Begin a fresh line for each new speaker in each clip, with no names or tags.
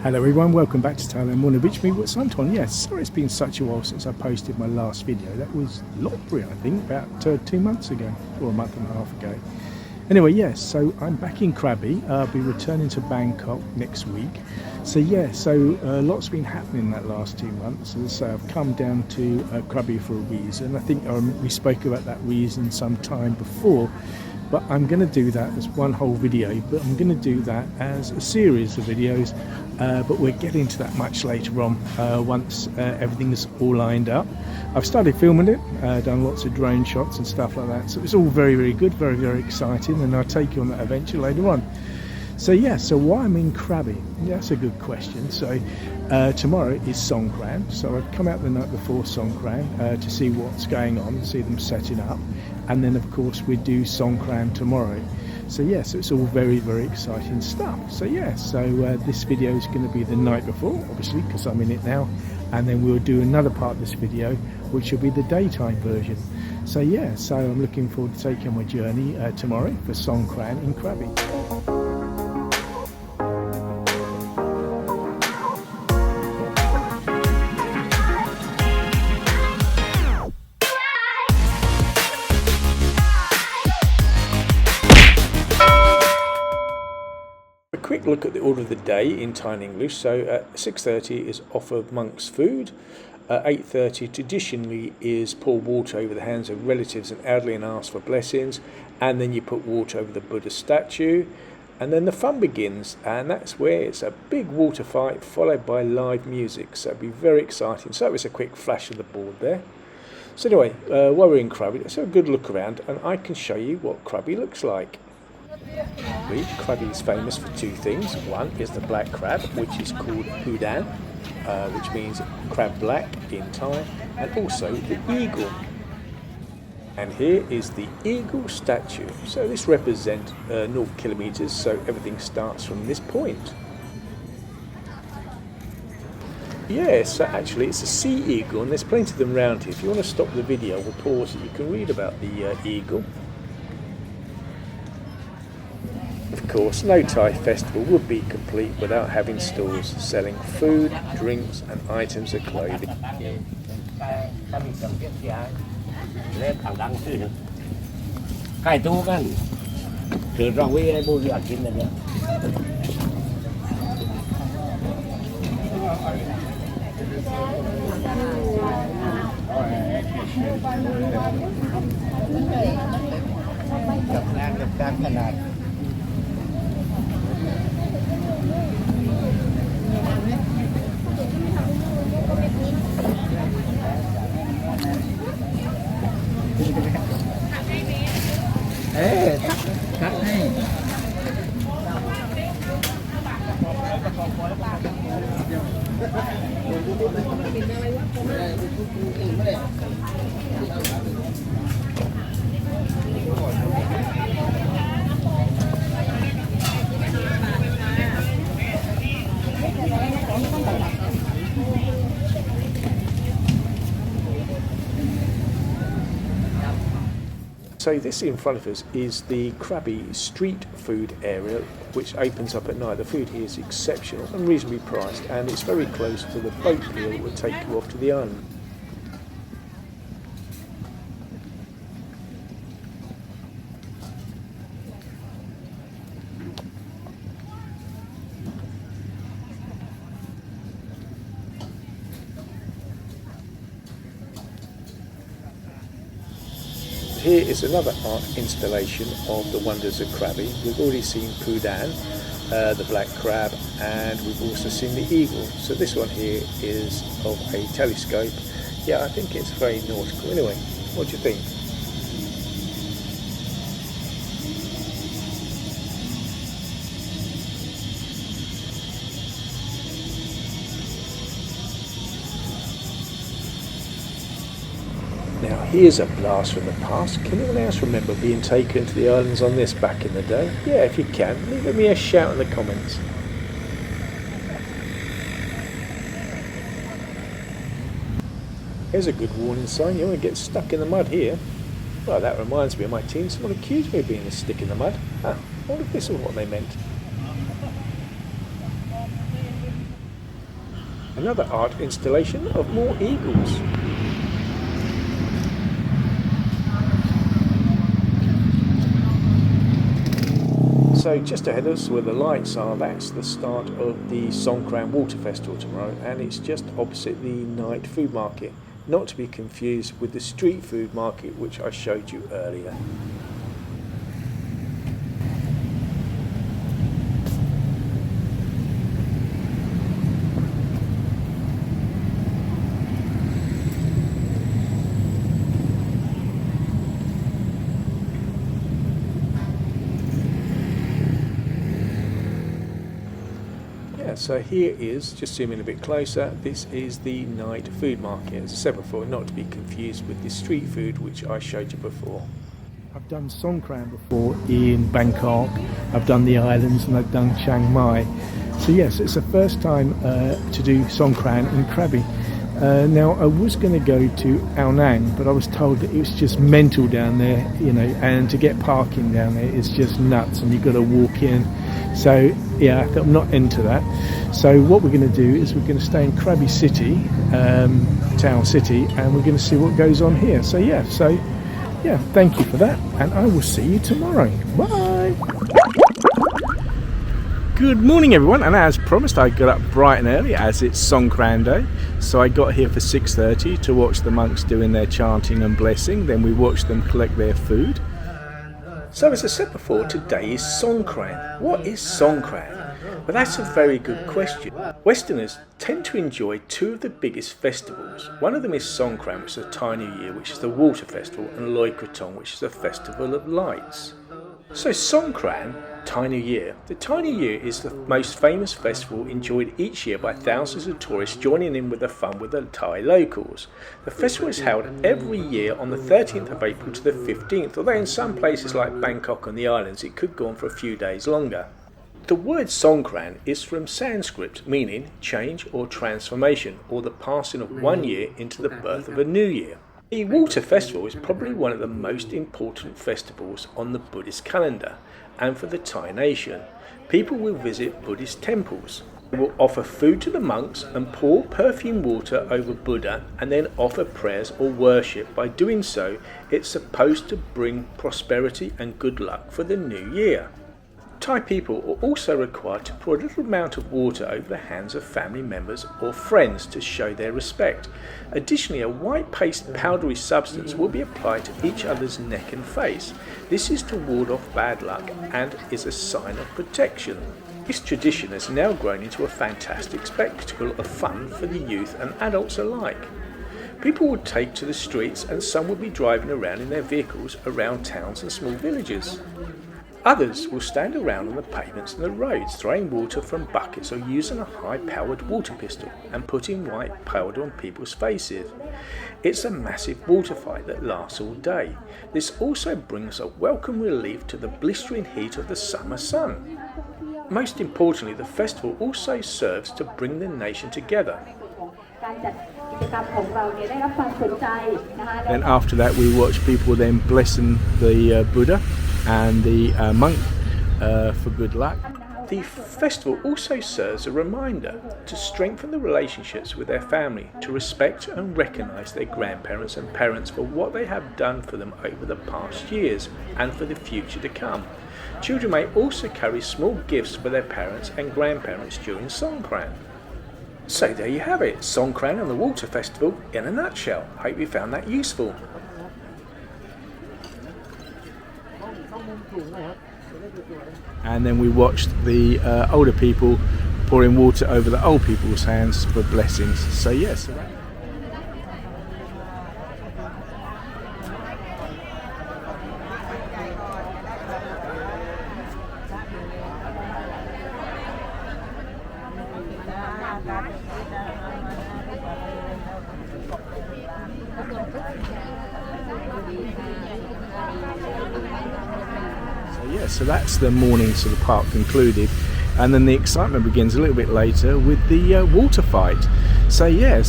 Hello everyone, welcome back to Thailand Morning Beach. Me, what's Anton? Yes, sorry it's been such a while since I posted my last video. That was Lotbury, I think, about 2 months ago, or a month and a half ago. Anyway, yes, so I'm back in Krabi. I'll be returning to Bangkok next week. So yeah, a lot's been happening that last 2 months. As I say, I've come down to Krabi for a reason. I think we spoke about that reason some time before. But I'm going to do that as one whole video, but I'm going to do that as a series of videos, but we'll get into that much later on once everything's all lined up. I've started filming it, done lots of drone shots and stuff like that, so it's all very, very good, very, very exciting, and I'll take you on that adventure later on. So yeah, so why I'm in Krabi? That's a good question. So tomorrow is Songkran, so I've come out the night before Songkran to see what's going on, see them setting up, and then of course we do Songkran tomorrow. So yes, so it's all very, very exciting stuff. So yeah, so this video is going to be the night before, obviously, because I'm in it now, and then we'll do another part of this video which will be the daytime version. So yeah, so I'm looking forward to taking my journey tomorrow for Songkran in Krabi. Quick look at the order of the day in Thai and English. So at 6:30 is offer monks food. 8:30 traditionally is pour water over the hands of relatives and elderly and ask for blessings, and then you put water over the Buddha statue, and then the fun begins, and that's where it's a big water fight followed by live music. So it'll be very exciting. So it was a quick flash of the board there. So anyway, while we're in Krabi, let's have a good look around, and I can show you what Krabi looks like. Krabi is famous for two things. One is the black crab, which is called Pudan, which means crab black in Thai, and also the eagle. And here is the eagle statue. So this represents 0 kilometers, so everything starts from this point. Yes, so actually it's a sea eagle, and there's plenty of them around here. If you want to stop the video or pause it, you can read about the eagle. Of course, no Thai festival would be complete without having stalls selling food, drinks and items of clothing. So this in front of us is the Krabi street food area, which opens up at night. The food here is exceptional and reasonably priced, and it's very close to the boat pier that will take you off to the island. Here is another art installation of the wonders of Krabi. We've already seen Pudan, the black crab, and we've also seen the eagle. So this one here is of a telescope. Yeah, I think it's very nautical. Anyway, what do you think? Now here's a blast from the past. Can anyone else remember being taken to the islands on this back in the day? Yeah, if you can, leave me a shout in the comments. Here's a good warning sign. You want to get stuck in the mud here. Well, that reminds me of my team. Someone accused me of being a stick in the mud. I wonder if this is what they meant. Another art installation of more eagles. So just ahead of us where the lights are, that's the start of the Songkran Water Festival tomorrow, and it's just opposite the night food market, not to be confused with the street food market which I showed you earlier. So here is, just zoom in a bit closer, this is the night food market, as I said before, not to be confused with the street food which I showed you before. I've done Songkran before in Bangkok, I've done the islands and I've done Chiang Mai. So yes, it's the first time to do Songkran in Krabi. Now I was going to go to Ao Nang, but I was told that it was just mental down there, you know, and to get parking down there is just nuts and you've got to walk in. So yeah, I'm not into that. So what we're going to do is we're going to stay in Krabi City, town city, and we're going to see what goes on here. So yeah, thank you for that, and I will see you tomorrow. Bye. Good morning everyone, and as promised I got up bright and early as it's Songkran Day. So I got here for 6:30 to watch the monks doing their chanting and blessing, then we watched them collect their food. So as I said before, today is Songkran. What is Songkran? Well, that's a very good question. Westerners tend to enjoy two of the biggest festivals. One of them is Songkran, which is the Thai New Year, which is the water festival, and Loi Krathong, which is the festival of lights. So Songkran, Thai New Year. The Thai New Year is the most famous festival enjoyed each year by thousands of tourists joining in with the fun with the Thai locals. The festival is held every year on the 13th of April to the 15th, although in some places like Bangkok and the islands it could go on for a few days longer. The word Songkran is from Sanskrit, meaning change or transformation, or the passing of one year into the birth of a new year. The water festival is probably one of the most important festivals on the Buddhist calendar, and for the Thai nation. People will visit Buddhist temples. They will offer food to the monks and pour perfumed water over Buddha and then offer prayers or worship. By doing so, it's supposed to bring prosperity and good luck for the new year. Thai people are also required to pour a little amount of water over the hands of family members or friends to show their respect. Additionally, a white paste powdery substance will be applied to each other's neck and face. This is to ward off bad luck and is a sign of protection. This tradition has now grown into a fantastic spectacle of fun for the youth and adults alike. People would take to the streets and some would be driving around in their vehicles around towns and small villages. Others will stand around on the pavements and the roads throwing water from buckets or using a high-powered water pistol and putting white powder on people's faces. It's a massive water fight that lasts all day. This also brings a welcome relief to the blistering heat of the summer sun. Most importantly, the festival also serves to bring the nation together. Then after that we watch people then blessing the Buddha and the monk for good luck. The festival also serves a reminder to strengthen the relationships with their family, to respect and recognise their grandparents and parents for what they have done for them over the past years and for the future to come. Children may also carry small gifts for their parents and grandparents during Songkran. So there you have it, Songkran and the Water Festival in a nutshell. Hope you found that useful. And then we watched the older people pouring water over the old people's hands for blessings. So yes. So that's the morning sort of part concluded, and then the excitement begins a little bit later with the water fight. So yeah,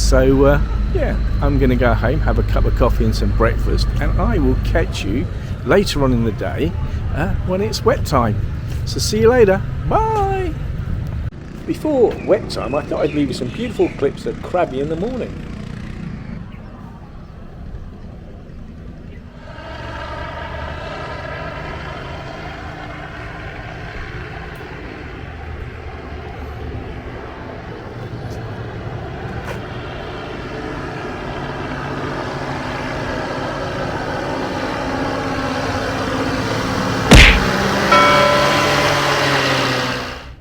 I'm going to go home, have a cup of coffee and some breakfast, and I will catch you later on in the day when it's wet time. So see you later. Bye. Before wet time, I thought I'd leave you some beautiful clips of Krabi in the morning.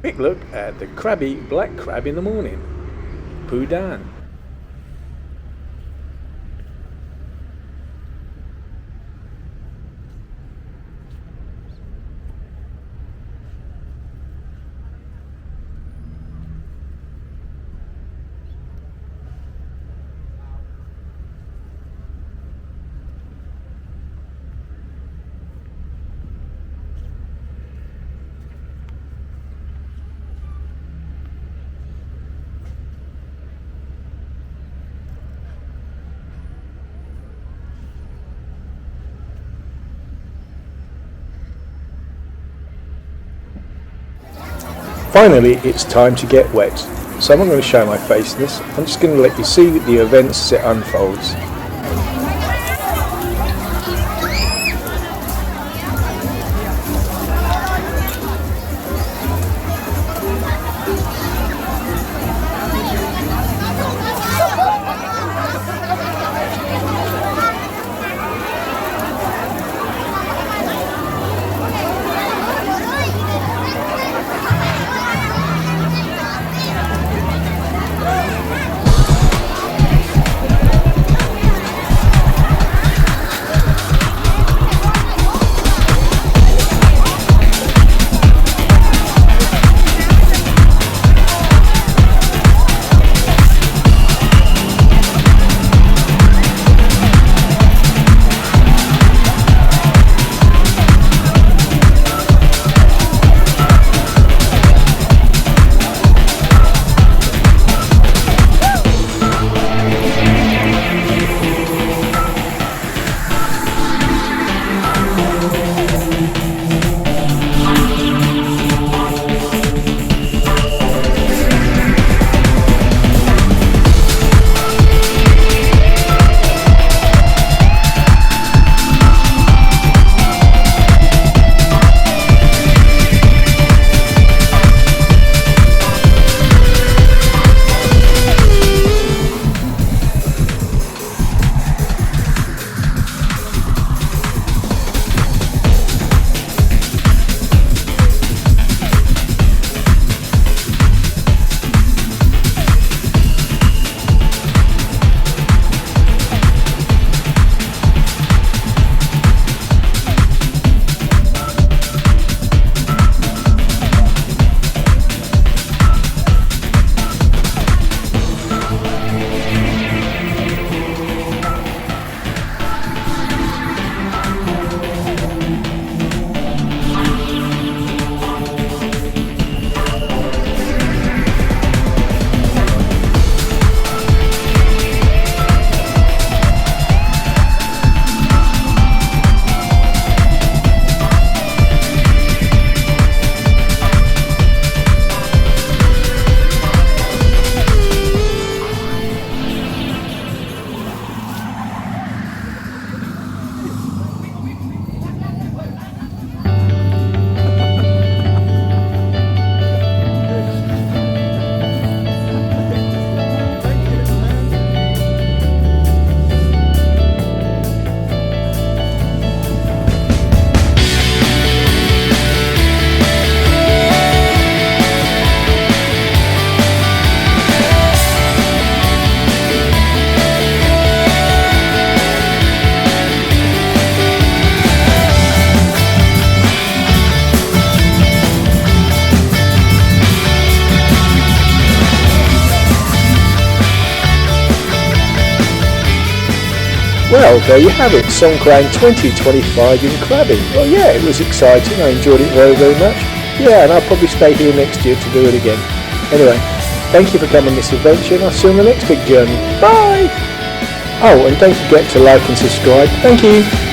Quick look at the Krabi black crab in the morning. Pudan. Finally, it's time to get wet, so I'm not going to show my face in this. I'm just going to let you see the events as it unfolds. Well, there you have it, Songkran 2025 in Krabi. Well, yeah, it was exciting. I enjoyed it very, very much. Yeah, and I'll probably stay here next year to do it again. Anyway, thank you for coming on this adventure, and I'll see you on the next big journey. Bye! Oh, and don't forget to like and subscribe. Thank you.